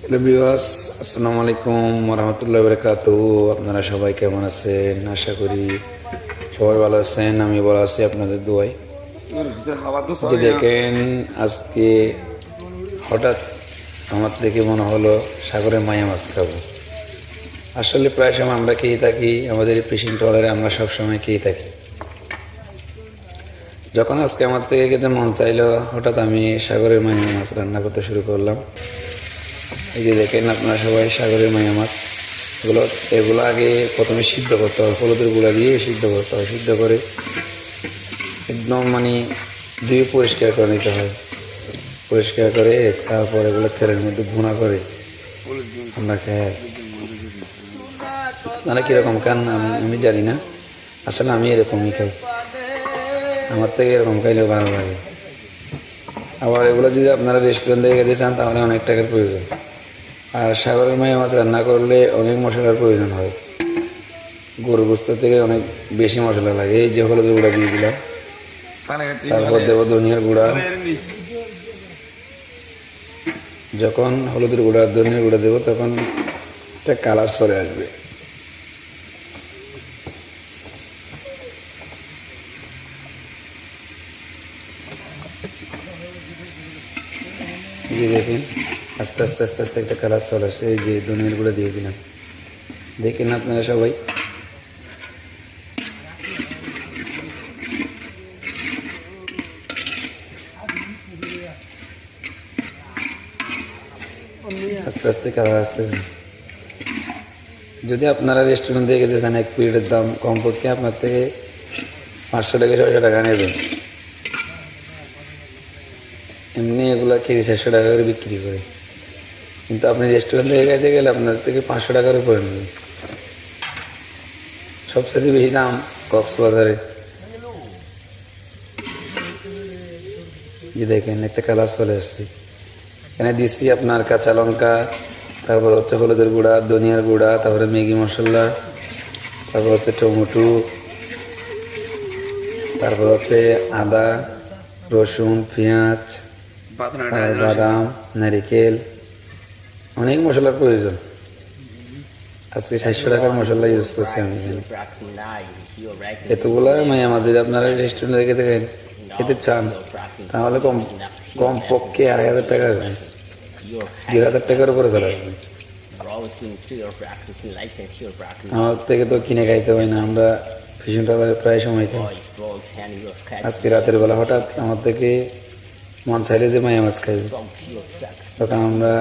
Hello viewers, আসসালামু আলাইকুম ওয়া বারাকাতুহু। আপনারা সবাই কেমন আছেন? আশা করি সবাই ভালো আছেন। আমি ভালো আছি আপনাদের দোয়ায়। যে দেখেন, আজকে হঠাৎ আমার দেখে মনে হলো সাগরে মায়া মাছ খাবো। আসলে প্রায় সময় আমরা খেয়ে থাকি, আমাদের ফিশিং ট্রলারে আমরা সবসময় খেয়ে থাকি। যখন আজকে আমার থেকে খেতে মন চাইলো, হঠাৎ আমি সাগরের মায়া মাছ রান্না করতে শুরু করলাম। এই যে দেখেন আপনারা সবাই সাগরের মায়া মাছ, এগুলো আগে প্রথমে সিদ্ধ করতে হয়, হলুদের গুঁড়া দিয়ে সিদ্ধ করতে হয়। সিদ্ধ করে একদম ধুয়ে পরিষ্কার করে নিতে হয়। পরিষ্কার করে তারপর এগুলো তেলের মধ্যে ভুনা করে আমরা খাই। আপনারা কীরকম খান আমি জানি না, আসলে আমি এরকমই খাই। আমার থেকে এরকম খাইলেও ভালো লাগে। আবার এগুলো যদি আপনারা রেস্টুরেন্ট থেকে খেতে চান তাহলে অনেক টাকার প্রয়োজন। আর সাগরের মায়া মাছ রান্না করলে অনেক মশলার প্রয়োজন হয়। গরু গোস্ত থেকে অনেক বেশি মশলা লাগে। এই যে হলুদের গুঁড়া দিয়ে দিলাম, তারপর দেবো ধনিয়ার গুঁড়া। যখন হলুদের গুঁড়া ধনিয়ার গুঁড়া দেবো তখন একটা কালার চলে আসবে। এই যে দেখেন আস্তে আস্তে আস্তে আস্তে একটা কালার চলে আসছে। এই যে ধনিয়ার গুঁড়া দিয়ে দিলাম, দেখেন আপনারা সবাই। আস্তে আস্তে কালার আসতেছে। যদি আপনারা রেস্টুরেন্ট থেকে খেতে চান, এক প্লেটের দাম কমপক্ষে আপনার থেকে 500 থেকে 600 টাকা নেবেন। এমনি এগুলো কেজি 400 টাকা করে বিক্রি করে, কিন্তু আপনি রেস্টুরেন্ট থেকে খেতে গেলে আপনার থেকে 500 টাকার উপরে নেবেন। সবচেয়ে বেশি দাম কক্সবাজারে। যে দেখেন একটা কালার চলে আসছে। এখানে দিচ্ছি আপনার কাঁচা লঙ্কা, তারপর হচ্ছে হলুদের গুঁড়া, ধনিয়ার গুঁড়া, তারপরে ম্যাগি মশলা, তারপর হচ্ছে টমেটো, তারপর হচ্ছে আদা, রসুন, পেঁয়াজ, বাদাম, নারিকেল, অনেক মশলার প্রয়োজন। আজকে 700 টাকার মশলা ইউজ করছি আমি। এতগুলো মায়া মাছ যদি আপনারা রেস্টুরেন্টে খেতে চান তাহলে কম পক্ষে 2,500 টাকা আসবে, 2,000 টাকার উপরে চলে আসবে। আমার থেকে তো কিনে খাইতে হয় না, আমরা ফিশিং ট্রলারে প্রায় সময় খাই। আজকে রাতের বেলা হঠাৎ আমার থেকে মন চাইলে যে মায়া মাছ খাইবে, তখন আমরা